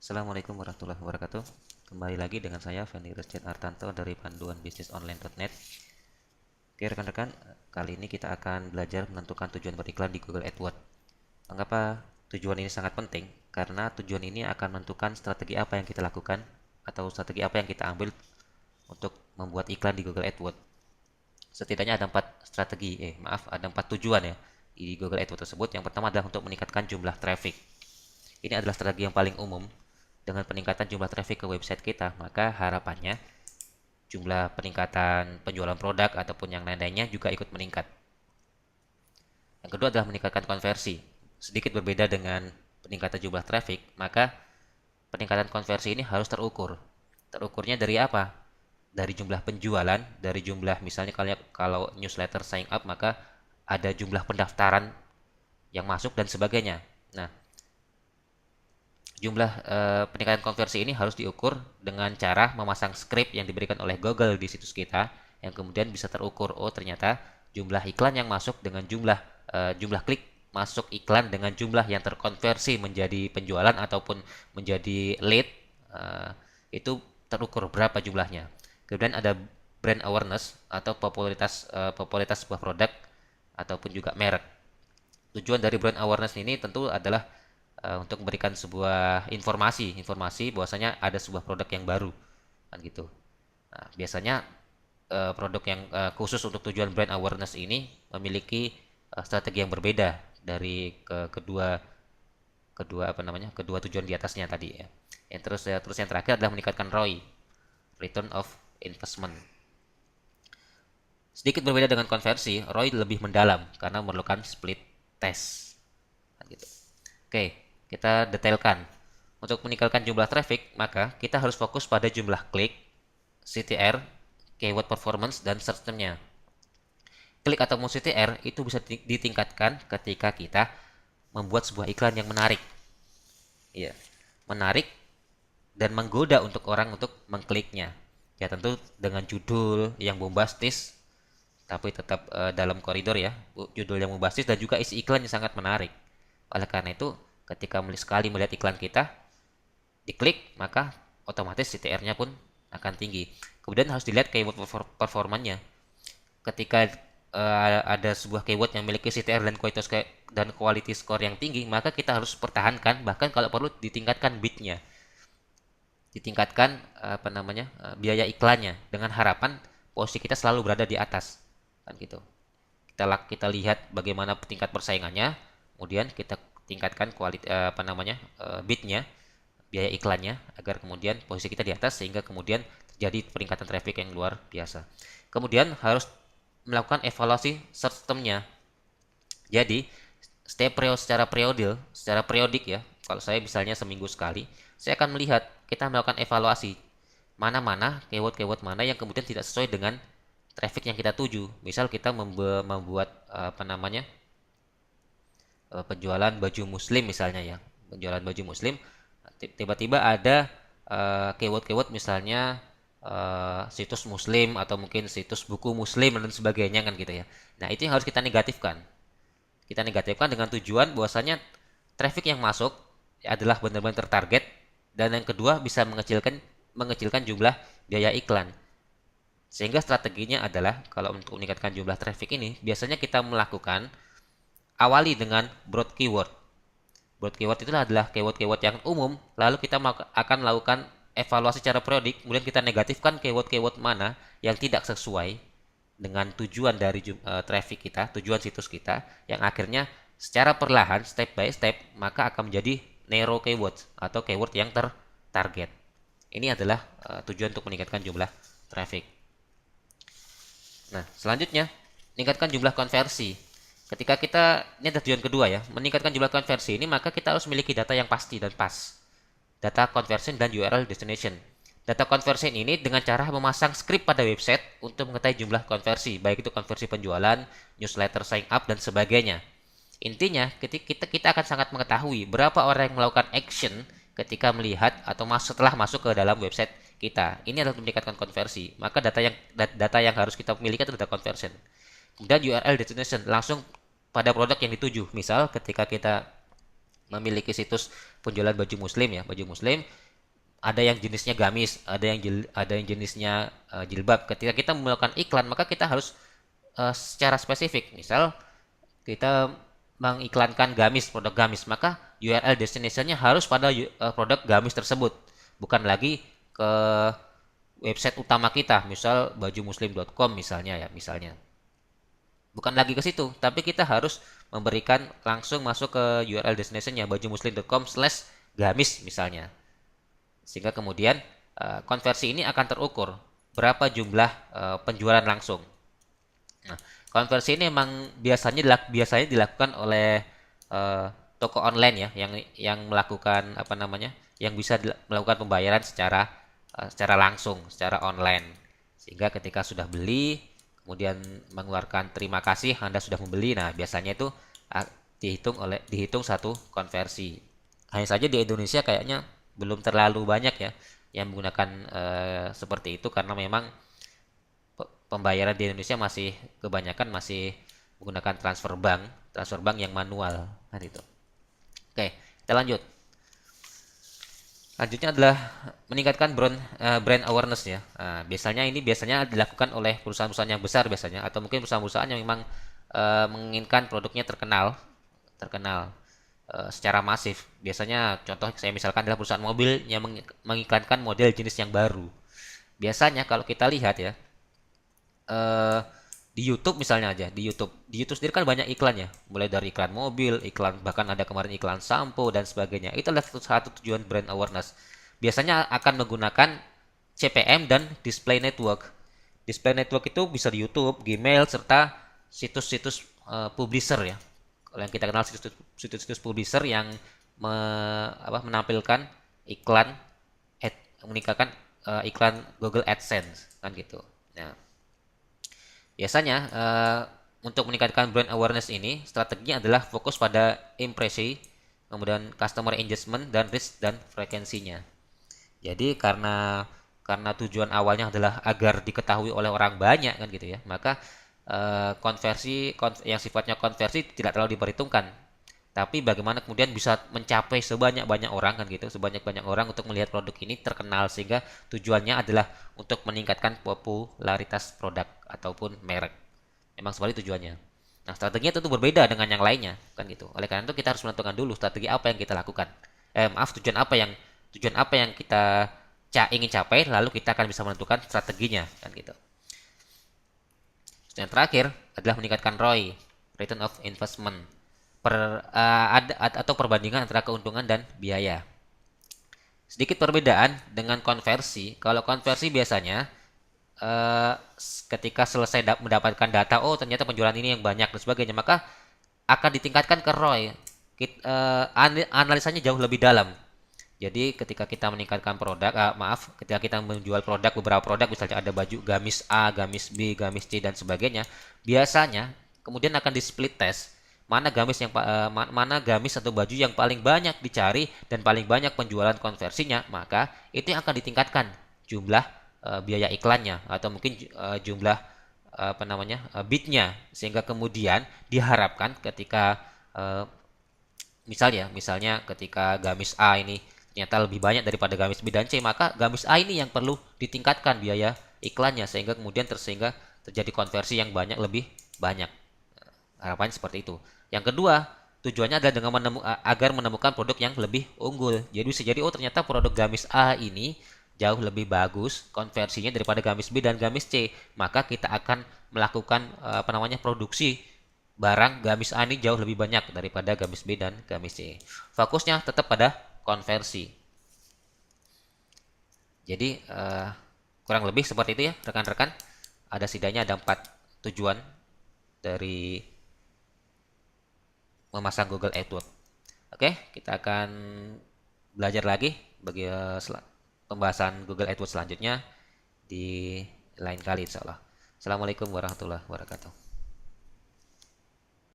Assalamualaikum warahmatullahi wabarakatuh. Kembali lagi dengan saya Feni Rizky Artanto dari panduanbisnisonline.net. Oke rekan-rekan, kali ini kita akan belajar menentukan tujuan beriklan di Google AdWords. Mengapa tujuan ini sangat penting? Karena tujuan ini akan menentukan strategi apa yang kita lakukan atau strategi apa yang kita ambil untuk membuat iklan di Google AdWords. Setidaknya ada ada 4 tujuan ya di Google AdWords tersebut. Yang pertama adalah untuk meningkatkan jumlah traffic. Ini adalah strategi yang paling umum. Dengan peningkatan jumlah traffic ke website kita, maka harapannya jumlah peningkatan penjualan produk ataupun yang lain-lainnya juga ikut meningkat. Yang kedua adalah meningkatkan konversi. Sedikit berbeda dengan peningkatan jumlah traffic, maka peningkatan konversi ini harus terukur. Terukurnya dari apa? Dari jumlah penjualan, dari jumlah misalnya kalau newsletter sign up, maka ada jumlah pendaftaran yang masuk dan sebagainya. Nah, jumlah peningkatan konversi ini harus diukur dengan cara memasang script yang diberikan oleh Google di situs kita yang kemudian bisa terukur. Oh, ternyata jumlah iklan yang masuk dengan jumlah klik masuk iklan dengan jumlah yang terkonversi menjadi penjualan ataupun menjadi lead, itu terukur berapa jumlahnya. Kemudian ada brand awareness atau popularitas sebuah produk ataupun juga merek. Tujuan dari brand awareness ini tentu adalah untuk memberikan sebuah informasi bahwasanya ada sebuah produk yang baru kan gitu. Nah, biasanya produk yang khusus untuk tujuan brand awareness ini memiliki strategi yang berbeda dari kedua kedua apa namanya kedua tujuan di atasnya tadi ya. Terus yang terakhir adalah meningkatkan ROI, return of investment. Sedikit berbeda dengan konversi, ROI lebih mendalam karena memerlukan split test kan gitu. Oke, kita detailkan. Untuk meningkatkan jumlah traffic, maka kita harus fokus pada jumlah klik, CTR, keyword performance, dan search term-nya. Klik ataupun CTR itu bisa ditingkatkan ketika kita membuat sebuah iklan yang menarik. Iya, menarik dan menggoda untuk orang untuk mengkliknya. Ya tentu dengan judul yang bombastis, tapi tetap dalam koridor ya, judul yang bombastis dan juga isi iklan yang sangat menarik. Oleh karena itu, ketika sekali melihat iklan kita, diklik, maka otomatis CTR-nya pun akan tinggi. Kemudian harus dilihat keyword performanya. Ketika ada sebuah keyword yang memiliki CTR dan quality score yang tinggi, maka kita harus pertahankan, bahkan kalau perlu ditingkatkan bidnya, ditingkatkan biaya iklannya dengan harapan posisi kita selalu berada di atas, kan gitu. Kita lihat bagaimana tingkat persaingannya, kemudian kita tingkatkan bidnya, biaya iklannya agar kemudian posisi kita di atas sehingga kemudian terjadi peningkatan traffic yang luar biasa. Kemudian harus melakukan evaluasi search term-nya. Jadi secara periodik ya. Kalau saya misalnya seminggu sekali, saya akan melihat kita melakukan evaluasi mana-mana keyword-keyword mana yang kemudian tidak sesuai dengan traffic yang kita tuju. Misal kita membuat penjualan baju muslim misalnya ya, penjualan baju muslim, tiba-tiba ada keyword-keyword misalnya situs muslim atau mungkin situs buku muslim dan sebagainya kan gitu ya. Nah, itu yang harus kita negatifkan. Kita negatifkan dengan tujuan bahwasanya traffic yang masuk adalah benar-benar tertarget, dan yang kedua bisa mengecilkan jumlah biaya iklan. Sehingga strateginya adalah kalau untuk meningkatkan jumlah traffic ini biasanya kita melakukan awali dengan broad keyword. Broad keyword itu adalah keyword-keyword yang umum, lalu kita akan melakukan evaluasi secara periodik, kemudian kita negatifkan keyword-keyword mana yang tidak sesuai dengan tujuan dari traffic kita, tujuan situs kita, yang akhirnya secara perlahan, step by step, maka akan menjadi narrow keyword atau keyword yang tertarget. Ini adalah tujuan untuk meningkatkan jumlah traffic. Nah, selanjutnya, meningkatkan jumlah konversi. Ketika ini ada tujuan kedua ya, meningkatkan jumlah konversi ini, maka kita harus memiliki data yang pasti dan pas. Data conversion dan URL destination. Data conversion ini dengan cara memasang script pada website untuk mengetahui jumlah konversi, baik itu konversi penjualan, newsletter sign up, dan sebagainya. Intinya, kita akan sangat mengetahui berapa orang yang melakukan action ketika melihat atau setelah masuk ke dalam website kita. Ini adalah meningkatkan konversi. Maka data yang harus kita miliki adalah data conversion. Kemudian URL destination langsung pada produk yang dituju. Misal ketika kita memiliki situs penjualan baju muslim ya, baju muslim, ada yang jenisnya gamis, ada yang jenisnya jilbab. Ketika kita melakukan iklan, maka kita harus secara spesifik. Misal kita mengiklankan gamis, produk gamis, maka URL destinationnya harus pada produk gamis tersebut, bukan lagi ke website utama kita, misal bajumuslim.com misalnya ya, misalnya. Bukan lagi ke situ, tapi kita harus memberikan langsung masuk ke URL destinationnya bajumuslim.com/gamis misalnya. Sehingga kemudian konversi ini akan terukur berapa jumlah penjualan langsung. Nah, konversi ini memang biasanya dilakukan oleh eh, toko online ya, yang melakukan apa namanya, yang bisa melakukan pembayaran secara langsung, secara online. Sehingga ketika sudah beli, kemudian mengeluarkan terima kasih Anda sudah membeli. Nah, biasanya itu dihitung satu konversi. Hanya saja di Indonesia kayaknya belum terlalu banyak ya yang menggunakan seperti itu, karena memang pembayaran di Indonesia masih kebanyakan masih menggunakan transfer bank yang manual kan itu. Oke, kita lanjut. Selanjutnya adalah meningkatkan brand awareness ya. Nah, biasanya dilakukan oleh perusahaan-perusahaan yang besar biasanya, atau mungkin perusahaan-perusahaan yang memang menginginkan produknya terkenal secara masif. Biasanya contoh saya misalkan adalah perusahaan mobil yang mengiklankan model jenis yang baru. Biasanya kalau kita lihat ya, eh, di YouTube misalnya aja, di YouTube sendiri kan banyak iklan ya, mulai dari iklan mobil, iklan, bahkan ada kemarin iklan sampo dan sebagainya. Itu adalah satu tujuan brand awareness. Biasanya akan menggunakan CPM dan display network. Display network itu bisa di YouTube, Gmail, serta situs-situs publisher ya. Kalau yang kita kenal situs-situs publisher yang menampilkan iklan, meningkatkan iklan Google AdSense kan gitu. Nah, biasanya untuk meningkatkan brand awareness ini, strateginya adalah fokus pada impresi, kemudian customer engagement dan reach dan frekuensinya. Jadi karena tujuan awalnya adalah agar diketahui oleh orang banyak kan gitu ya, maka yang sifatnya konversi tidak terlalu diperhitungkan. Tapi bagaimana kemudian bisa mencapai sebanyak-banyak orang kan gitu, sebanyak-banyak orang untuk melihat produk ini terkenal, sehingga tujuannya adalah untuk meningkatkan popularitas produk ataupun merek. Memang seperti tujuannya. Nah, strateginya tentu berbeda dengan yang lainnya kan gitu. Oleh karena itu kita harus menentukan dulu strategi apa yang kita lakukan. Tujuan apa yang kita ingin capai, lalu kita akan bisa menentukan strateginya kan gitu. Yang terakhir adalah meningkatkan ROI, return of investment, atau perbandingan antara keuntungan dan biaya. Sedikit perbedaan dengan konversi. Kalau konversi biasanya eh, ketika selesai mendapatkan data, oh ternyata penjualan ini yang banyak dan sebagainya, maka akan ditingkatkan ke ROI. Analisanya jauh lebih dalam. Jadi ketika kita meningkatkan ketika kita menjual beberapa produk, misalnya ada baju gamis A, gamis B, gamis C dan sebagainya, biasanya kemudian akan di split test mana gamis atau baju yang paling banyak dicari dan paling banyak penjualan konversinya, maka itu yang akan ditingkatkan jumlah biaya iklannya, atau mungkin jumlah bidnya, sehingga kemudian diharapkan ketika misalnya ketika gamis A ini ternyata lebih banyak daripada gamis B dan C, maka gamis A ini yang perlu ditingkatkan biaya iklannya, sehingga kemudian terjadi konversi yang lebih banyak. Harapannya seperti itu. Yang kedua, tujuannya adalah agar menemukan produk yang lebih unggul. Jadi bisa jadi, oh ternyata produk gamis A ini jauh lebih bagus konversinya daripada gamis B dan gamis C. Maka kita akan melakukan produksi barang gamis A ini jauh lebih banyak daripada gamis B dan gamis C. Fokusnya tetap pada konversi. Jadi kurang lebih seperti itu ya rekan-rekan. Setidaknya ada 4 tujuan dari memasang Google AdWords. Oke, kita akan belajar lagi bagi pembahasan Google AdWords selanjutnya di lain kali insyaallah. Assalamualaikum warahmatullahi wabarakatuh.